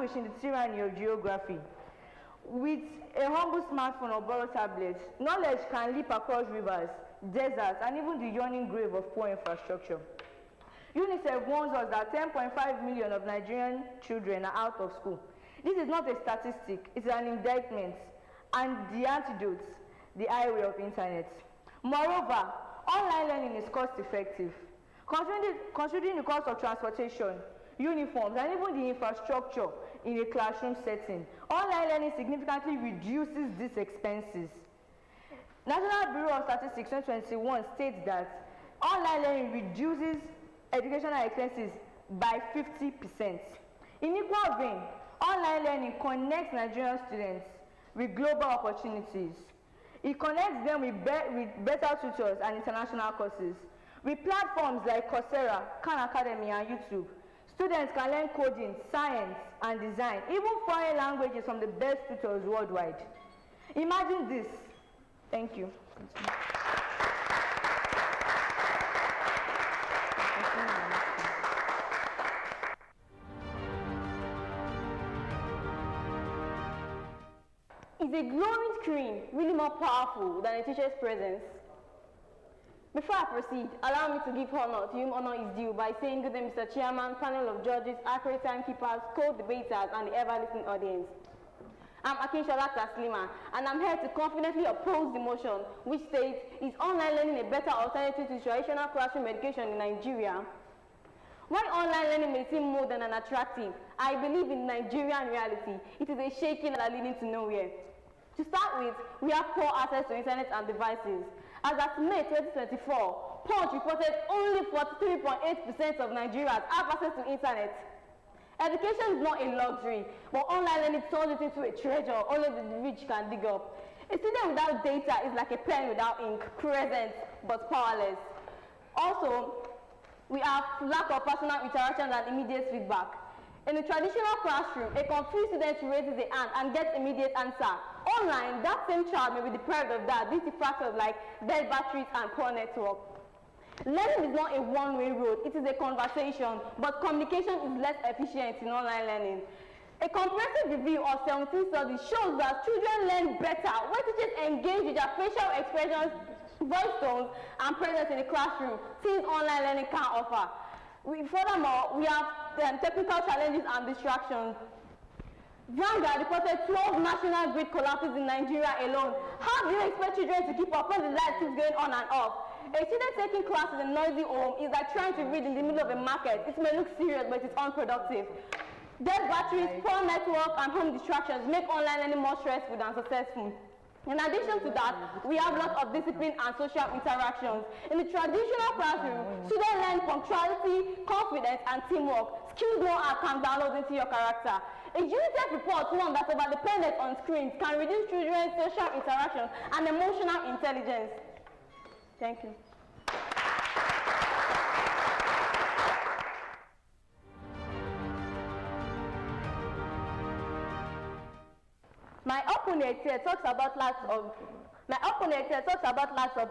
languished in the tyranny of geography. With a humble smartphone or borrowed tablet, knowledge can leap across rivers, deserts, and even the yawning grave of poor infrastructure. UNICEF warns us that 10.5 million of Nigerian children are out of school. This is not a statistic, it's an indictment, and the antidote, the highway of internet. Moreover, online learning is cost-effective. Considering the cost of transportation, uniforms, and even the infrastructure in a classroom setting, online learning significantly reduces these expenses. National Bureau of Statistics 2021 states that online learning reduces educational expenses by 50%. In equal vein, online learning connects Nigerian students with global opportunities. It connects them with better tutors and international courses. With platforms like Coursera, Khan Academy, and YouTube, students can learn coding, science, and design, even foreign languages from the best tutors worldwide. Imagine this. Thank you. Is a glowing screen really more powerful than a teacher's presence? Before I proceed, allow me to give honor to whom honor is due by saying good day, Mr. Chairman, panel of judges, accurate timekeepers, co-debaters, and the ever-listening audience. I'm Akinshola Taslima, and I'm here to confidently oppose the motion which states, is online learning a better alternative to traditional classroom education in Nigeria? While online learning may seem modern and attractive, I believe in Nigerian reality, it is a shaking that are leading to nowhere. To start with, we have poor access to internet and devices. As at May 2024, Punch reported only 43.8% of Nigerians have access to internet. Education is not a luxury, but online learning turns it into a treasure only the rich can dig up. A student without data is like a pen without ink, present but powerless. Also, we have lack of personal interactions and immediate feedback. In a traditional classroom, a confused student raises a hand and gets immediate answer. Online, that same child may be deprived of that due to factors like dead batteries and poor network. Learning is not a one-way road, it is a conversation, but communication is less efficient in online learning. A comprehensive review of 17 studies shows that children learn better when teachers engage with their facial expressions, voice tones, and presence in the classroom, things online learning can't offer. Furthermore, we have technical challenges and distractions. Vanguard reported 12 national grid collapses in Nigeria alone. How do you expect children to keep up when the light keeps going on and off? A student taking classes in a noisy home is like trying to read in the middle of a market. It may look serious, but it's unproductive. Dead batteries, poor network, and home distractions make online learning more stressful than successful. In addition to that, we have lots of discipline and social interactions. In the traditional classroom, students learn punctuality, confidence, and teamwork. Skills no app can download into your character. A UNICEF report warned that over-dependence on screens can reduce children's social interactions and emotional intelligence. Thank you. My opponent here talks about lack of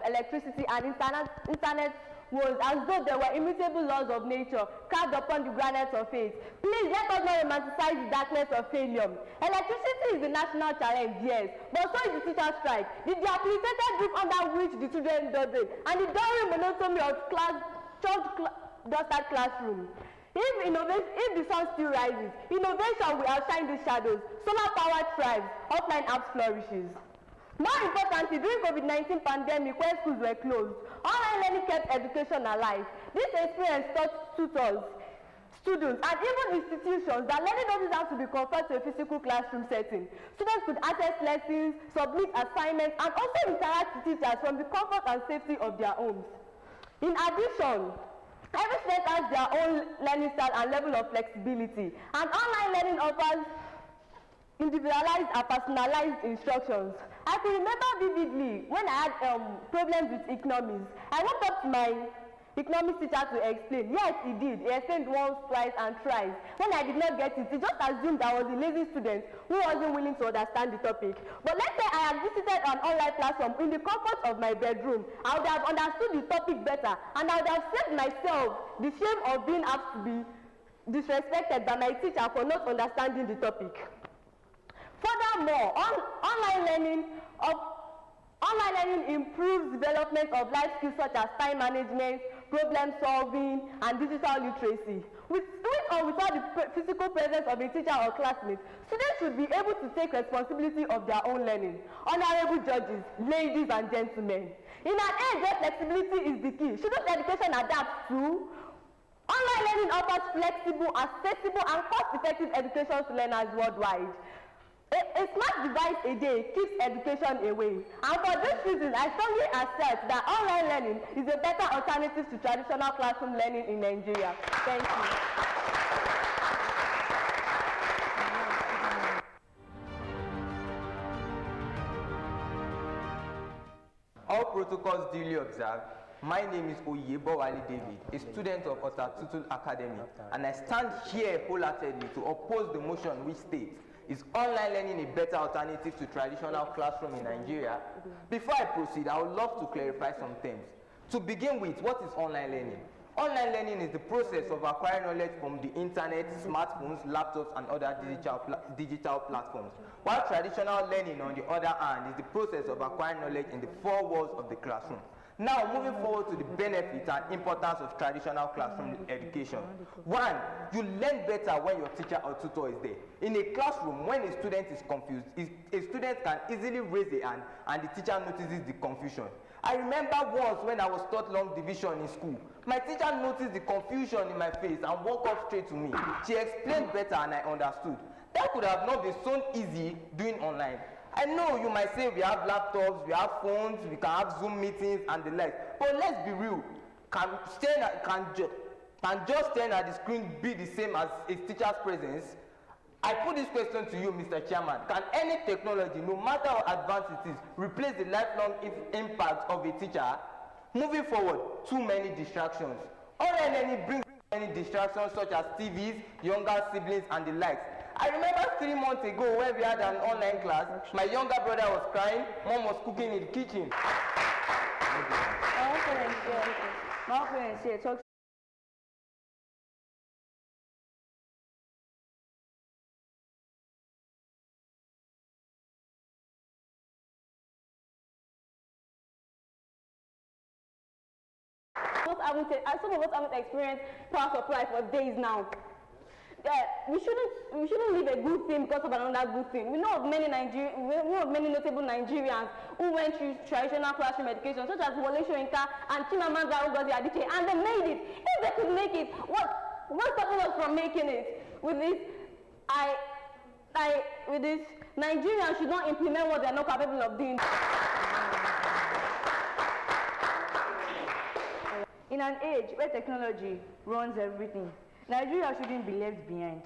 electricity and internet was as though there were immutable laws of nature carved upon the granite of faith. Please let us not romanticize the darkness of failure. Electricity is a national challenge, yes, but so is the teacher strike, the debilitated roof under which the children dozing, and the dull monotony of dusted classroom. If the sun still rises, innovation will outshine the shadows. Solar power thrives, offline apps flourishes. More importantly, during COVID-19 pandemic, when schools were closed, online learning kept education alive. This experience taught tutors, students, and even institutions that learning doesn't have to be confined to a physical classroom setting. Students could access lessons, submit assignments, and also interact with teachers from the comfort and safety of their homes. In addition, every student has their own learning style and level of flexibility, and online learning offers individualized and personalized instructions. I can remember vividly when I had problems with economics. I went up to my economics teacher to explain. Yes, he did. He explained once, twice, and thrice. When I did not get it, he just assumed I was a lazy student who wasn't willing to understand the topic. But let's say I had visited an online platform in the comfort of my bedroom. I would have understood the topic better, and I would have saved myself the shame of being asked to be disrespected by my teacher for not understanding the topic. Furthermore, online learning improves development of life skills such as time management, problem solving, and digital literacy. With or without the physical presence of a teacher or classmate, students should be able to take responsibility of their own learning. Honorable judges, ladies and gentlemen, in an age where flexibility is the key, student education adapts to online learning offers flexible, accessible, and cost-effective education to learners worldwide. A smart device a day keeps education away. And for this reason, I strongly assert that online learning is a better alternative to traditional classroom learning in Nigeria. Thank you. All protocols duly observed. My name is Oyebowale David, a student of Ogtv Academy, and I stand here wholeheartedly to oppose the motion which states, is online learning a better alternative to traditional classroom in Nigeria? Before I proceed, I would love to clarify some things. To begin with, what is online learning? Online learning is the process of acquiring knowledge from the internet, smartphones, laptops, and other digital platforms. While traditional learning, on the other hand, is the process of acquiring knowledge in the four walls of the classroom. Now, moving forward to the benefits and importance of traditional classroom education. One, you learn better when your teacher or tutor is there. In a classroom, when a student is confused, a student can easily raise a hand and the teacher notices the confusion. I remember once when I was taught long division in school, my teacher noticed the confusion in my face and walked up straight to me. She explained better and I understood. That could have not been so easy doing online. I know you might say we have laptops, we have phones, we can have Zoom meetings and the like, but let's be real. Can just staring at the screen be the same as a teacher's presence? I put this question to you, Mr. Chairman. Can any technology, no matter how advanced it is, replace the lifelong impact of a teacher? Moving forward, too many distractions. Online learning brings many distractions such as TVs, younger siblings, and the likes. I remember 3 months ago when we had an online class, my younger brother was crying, mom was cooking in the kitchen. My parents here talk. Some of us haven't experienced power supply for days now. We shouldn't leave a good thing because of another good thing. We know of many notable Nigerians who went through traditional classroom education, such as Wole Soyinka and Chimamanda Ngozi Adichie, and they made it. If they could make it, what's stopping us from making it? With this, Nigerians should not implement what they are not capable of doing. In an age where technology runs everything, Nigeria shouldn't be left behind.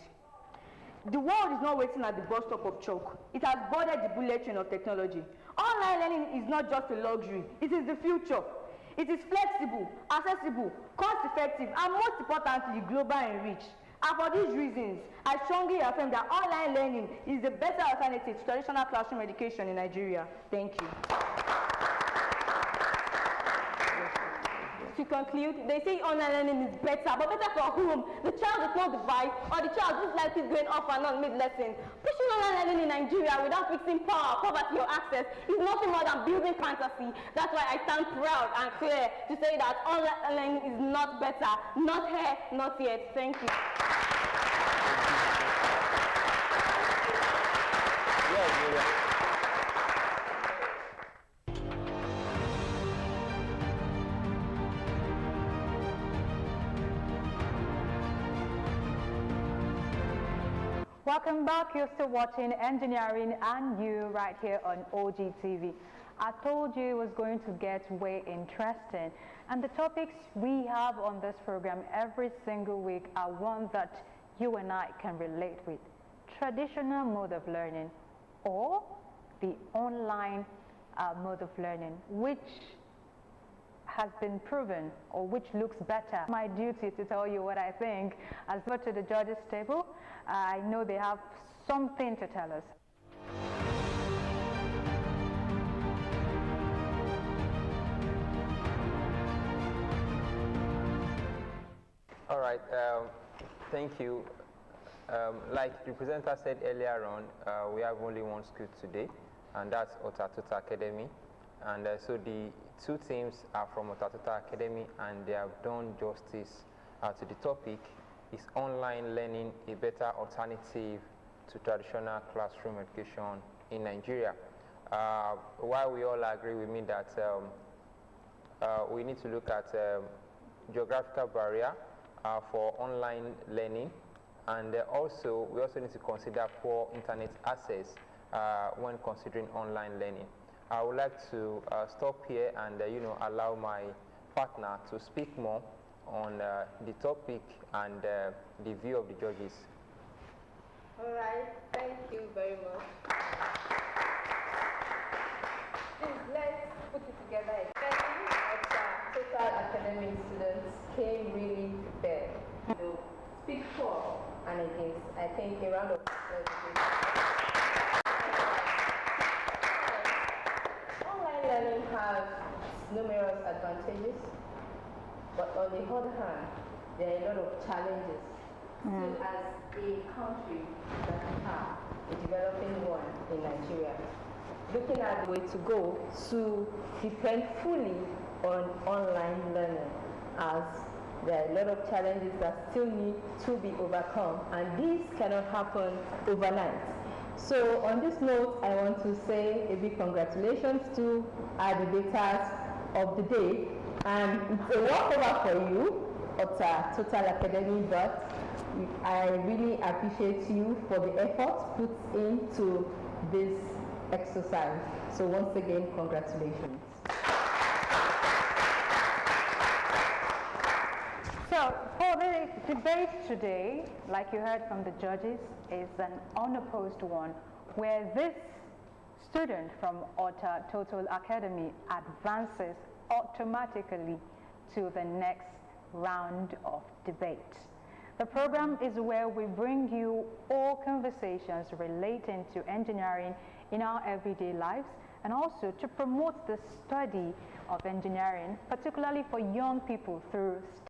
The world is not waiting at the bus stop of chalk. It has boarded the bullet train of technology. Online learning is not just a luxury, it is the future. It is flexible, accessible, cost-effective, and most importantly, global in reach. And for these reasons, I strongly affirm that online learning is the better alternative to traditional classroom education in Nigeria. Thank you. To conclude, they say online learning is better, but better for whom? The child with no device, or the child whose life is going off and on mid-lesson. Pushing online learning in Nigeria without fixing power, poverty, or access is nothing more than building fantasy. That's why I stand proud and clear to say that online learning is not better. Not here, not yet. Thank you. Welcome back. You're still watching Engineering and You right here on Ogtv. I told you it was going to get way interesting, and the topics we have on this program every single week are ones that you and I can relate with. Traditional mode of learning or the online mode of learning, which has been proven or which looks better. My duty to tell you what I think. As much to the judges table, I know they have something to tell us. All right. Thank you. Like the presenter said earlier on, we have only one school today, and that's Ogtv Academy. And so the two teams are from Ogtv Academy, and they have done justice to the topic. Is online learning a better alternative to traditional classroom education in Nigeria? While we all agree with me that we need to look at geographical barrier for online learning, and also we also need to consider poor internet access when considering online learning. I would like to stop here and allow my partner to speak more on the topic and the view of the judges. All right, thank you very much. Please, let's put it together again. Total academic students came really prepared to speak for and against. I think a round of applause. Online learning has numerous advantages, but on the other hand, there are a lot of challenges. Still, as a country that we have, a developing one in Nigeria, looking at the way to go to depend fully on online learning, as there are a lot of challenges that still need to be overcome, and this cannot happen overnight. So on this note, I want to say a big congratulations to our debaters of the day, and it's a walkover for you at Total Academy, but I really appreciate you for the effort put into this exercise. So once again, congratulations. So for the debate today, like you heard from the judges, is an unopposed one, where this student from Ogtv Academy advances automatically to the next round of debate. The program is where we bring you all conversations relating to engineering in our everyday lives, and also to promote the study of engineering, particularly for young people, through